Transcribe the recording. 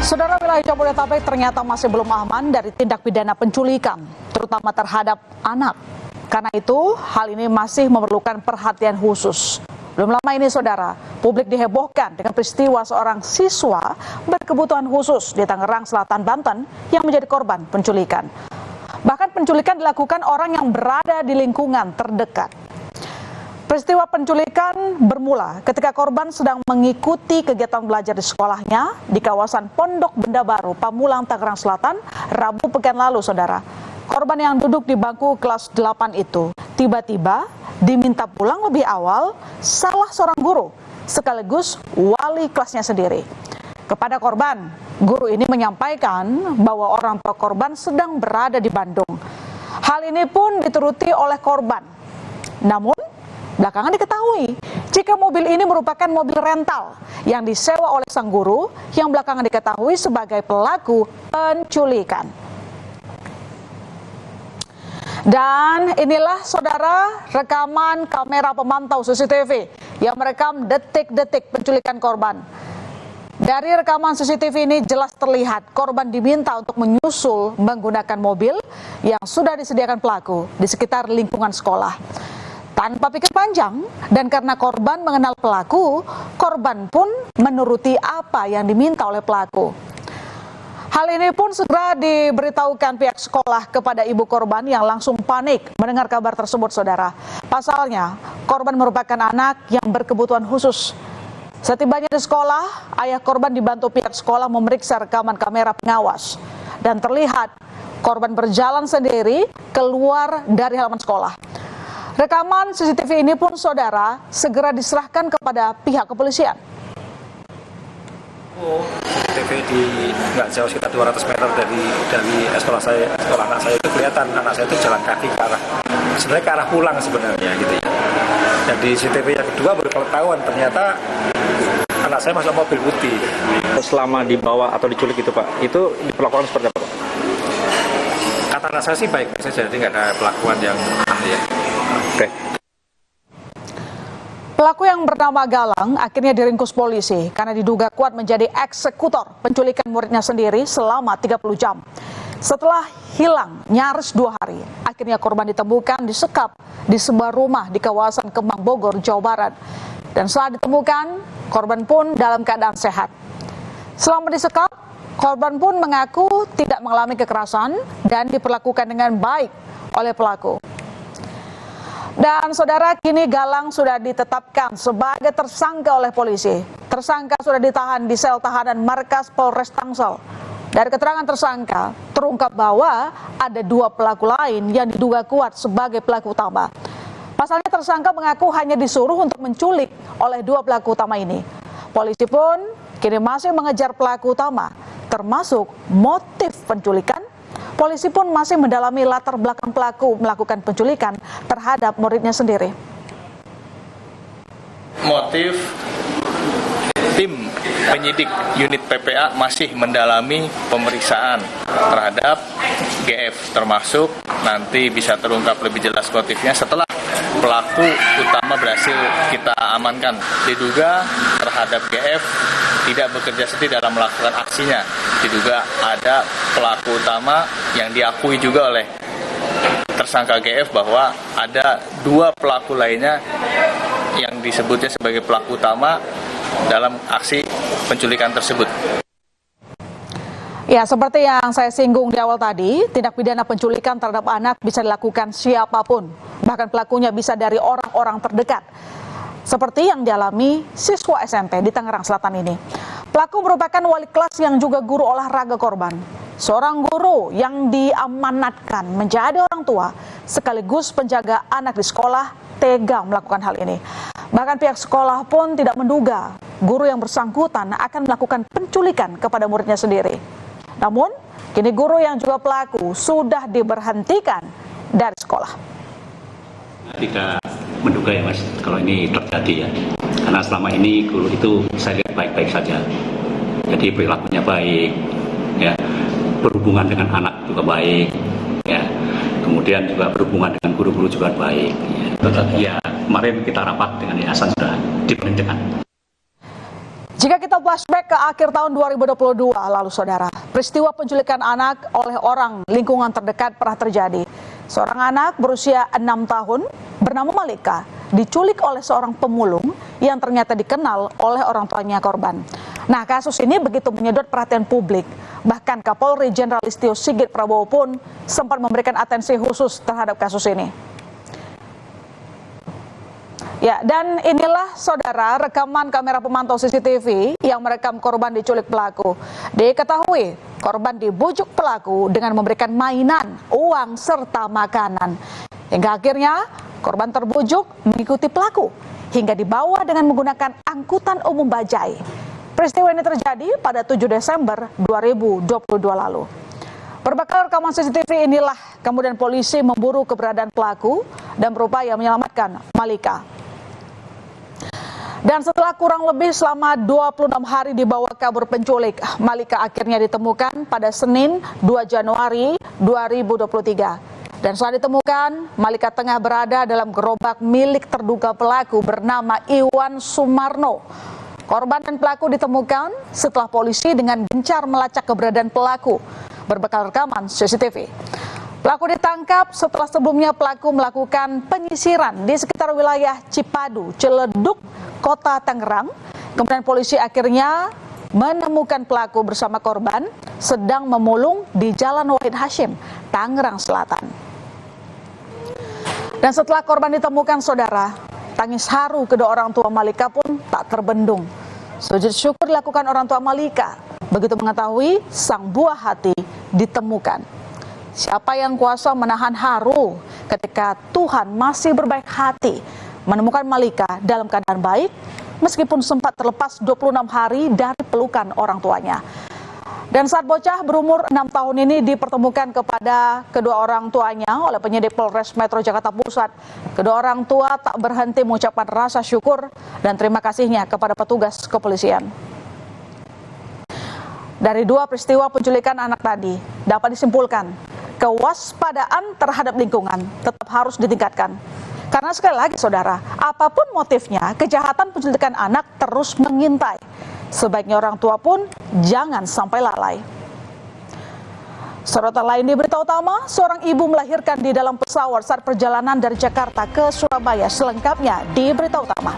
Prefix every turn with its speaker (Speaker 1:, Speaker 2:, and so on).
Speaker 1: Saudara, wilayah Jabodetabek ternyata masih belum aman dari tindak pidana penculikan, terutama terhadap anak. Karena itu, hal ini masih memerlukan perhatian khusus. Belum lama ini, saudara, publik dihebohkan dengan peristiwa seorang siswa berkebutuhan khusus di Tangerang Selatan, Banten yang menjadi korban penculikan. Bahkan penculikan dilakukan orang yang berada di lingkungan terdekat. Peristiwa penculikan bermula ketika korban sedang mengikuti kegiatan belajar di sekolahnya di kawasan Pondok Benda Baru, Pamulang, Tangerang Selatan, Rabu pekan lalu, saudara. Korban yang duduk di bangku kelas 8 itu tiba-tiba diminta pulang lebih awal salah seorang guru, sekaligus wali kelasnya sendiri. Kepada korban, guru ini menyampaikan bahwa orang tua korban sedang berada di Bandung. Hal ini pun dituruti oleh korban. Namun, belakangan diketahui jika mobil ini merupakan mobil rental yang disewa oleh sang guru yang belakangan diketahui sebagai pelaku penculikan. Dan inilah, saudara, rekaman kamera pemantau CCTV yang merekam detik-detik penculikan korban. Dari rekaman CCTV ini jelas terlihat korban diminta untuk menyusul menggunakan mobil yang sudah disediakan pelaku di sekitar lingkungan sekolah. Tanpa pikir panjang, dan karena korban mengenal pelaku, korban pun menuruti apa yang diminta oleh pelaku. Hal ini pun segera diberitahukan pihak sekolah kepada ibu korban yang langsung panik mendengar kabar tersebut, saudara. Pasalnya, korban merupakan anak yang berkebutuhan khusus. Setibanya di sekolah, ayah korban dibantu pihak sekolah memeriksa rekaman kamera pengawas. Dan terlihat korban berjalan sendiri keluar dari halaman sekolah. Rekaman CCTV ini pun, saudara, segera diserahkan kepada pihak kepolisian.
Speaker 2: CCTV di nggak jauh, sekitar 200 meter dari sekolah saya, sekolah anak saya itu kelihatan anak saya itu jalan kaki ke arah, sebenarnya ke arah pulang sebenarnya gitu ya. Dan di CCTV yang kedua baru ketahuan ternyata anak saya masuk mobil putih.
Speaker 3: Selama dibawa atau diculik itu, Pak, itu diperlakukan seperti apa, Pak?
Speaker 2: Kata anak saya sih baik saja, jadi nggak ada pelakuan yang aneh ya.
Speaker 3: Oke.
Speaker 1: Pelaku yang bernama Galang akhirnya diringkus polisi karena diduga kuat menjadi eksekutor penculikan muridnya sendiri selama 30 jam. Setelah hilang nyaris 2 hari, akhirnya korban ditemukan disekap di sebuah rumah di kawasan Kemang, Bogor, Jawa Barat. Dan setelah ditemukan, korban pun dalam keadaan sehat. Selama disekap, korban pun mengaku tidak mengalami kekerasan dan diperlakukan dengan baik oleh pelaku. Dan saudara, kini Galang sudah ditetapkan sebagai tersangka oleh polisi. Tersangka sudah ditahan di sel tahanan markas Polres Tangsel. Dari keterangan tersangka, terungkap bahwa ada 2 pelaku lain yang diduga kuat sebagai pelaku utama. Pasalnya tersangka mengaku hanya disuruh untuk menculik oleh 2 pelaku utama ini. Polisi pun kini masih mengejar pelaku utama, termasuk motif penculikan. Polisi pun masih mendalami latar belakang pelaku melakukan penculikan terhadap muridnya sendiri.
Speaker 4: Motif, tim penyidik unit PPA masih mendalami pemeriksaan terhadap GF, termasuk nanti bisa terungkap lebih jelas motifnya setelah pelaku utama berhasil kita amankan. Diduga terhadap GF tidak bekerja sendiri dalam melakukan aksinya. Diduga ada pelaku utama yang diakui juga oleh tersangka GF bahwa ada 2 pelaku lainnya yang disebutnya sebagai pelaku utama dalam aksi penculikan tersebut.
Speaker 1: Ya, seperti yang saya singgung di awal tadi, tindak pidana penculikan terhadap anak bisa dilakukan siapapun. Bahkan pelakunya bisa dari orang-orang terdekat. Seperti yang dialami siswa SMP di Tangerang Selatan ini. Pelaku merupakan wali kelas yang juga guru olahraga korban. Seorang guru yang diamanatkan menjadi orang tua sekaligus penjaga anak di sekolah tega melakukan hal ini. Bahkan pihak sekolah pun tidak menduga guru yang bersangkutan akan melakukan penculikan kepada muridnya sendiri. Namun, kini guru yang juga pelaku sudah diberhentikan dari sekolah.
Speaker 5: Tidak menduga ya Mas, kalau ini terjadi ya. Karena selama ini guru itu saya lihat baik-baik saja. Jadi perilakunya baik, ya, berhubungan dengan anak juga baik, ya. Kemudian juga berhubungan dengan guru-guru juga baik. Ya. Tetapi ya kemarin kita rapat dengan yayasan sudah diberhentikan.
Speaker 1: Jika kita flashback ke akhir tahun 2022 lalu saudara, peristiwa penculikan anak oleh orang lingkungan terdekat pernah terjadi. Seorang anak berusia 6 tahun bernama Malika diculik oleh seorang pemulung yang ternyata dikenal oleh orang tuanya korban. Nah, kasus ini begitu menyedot perhatian publik. Bahkan Kapolri Jenderal Listio Sigit Prabowo pun sempat memberikan atensi khusus terhadap kasus ini. Ya, dan inilah saudara rekaman kamera pemantau CCTV yang merekam korban diculik pelaku. Diketahui korban dibujuk pelaku dengan memberikan mainan, uang, serta makanan. Hingga akhirnya korban terbujuk mengikuti pelaku hingga dibawa dengan menggunakan angkutan umum bajai. Peristiwa ini terjadi pada 7 Desember 2022 lalu. Berbekal rekaman CCTV inilah kemudian polisi memburu keberadaan pelaku dan berupaya menyelamatkan Malika. Dan setelah kurang lebih selama 26 hari dibawa kabur penculik, Malika akhirnya ditemukan pada Senin 2 Januari 2023. Dan saat ditemukan, Malika tengah berada dalam gerobak milik terduga pelaku bernama Iwan Sumarno. Korban dan pelaku ditemukan setelah polisi dengan gencar melacak keberadaan pelaku berbekal rekaman CCTV. Pelaku ditangkap setelah sebelumnya pelaku melakukan penyisiran di sekitar wilayah Cipadu, Ciledug, Kota Tangerang. Kemudian polisi akhirnya menemukan pelaku bersama korban sedang memulung di Jalan Wahid Hashim, Tangerang Selatan. Dan setelah korban ditemukan saudara, tangis haru kedua orang tua Malika pun tak terbendung. Sujud syukur dilakukan orang tua Malika begitu mengetahui sang buah hati ditemukan. Siapa yang kuasa menahan haru ketika Tuhan masih berbaik hati menemukan Malika dalam keadaan baik meskipun sempat terlepas 26 hari dari pelukan orang tuanya. Dan saat bocah berumur 6 tahun ini dipertemukan kepada kedua orang tuanya oleh penyidik Polres Metro Jakarta Pusat, kedua orang tua tak berhenti mengucapkan rasa syukur dan terima kasihnya kepada petugas kepolisian. Dari dua peristiwa penculikan anak tadi dapat disimpulkan kewaspadaan terhadap lingkungan tetap harus ditingkatkan. Karena sekali lagi saudara, apapun motifnya, kejahatan penculikan anak terus mengintai. Sebaiknya orang tua pun jangan sampai lalai. Sorotan lain di berita utama, seorang ibu melahirkan di dalam pesawat saat perjalanan dari Jakarta ke Surabaya. Selengkapnya di berita utama.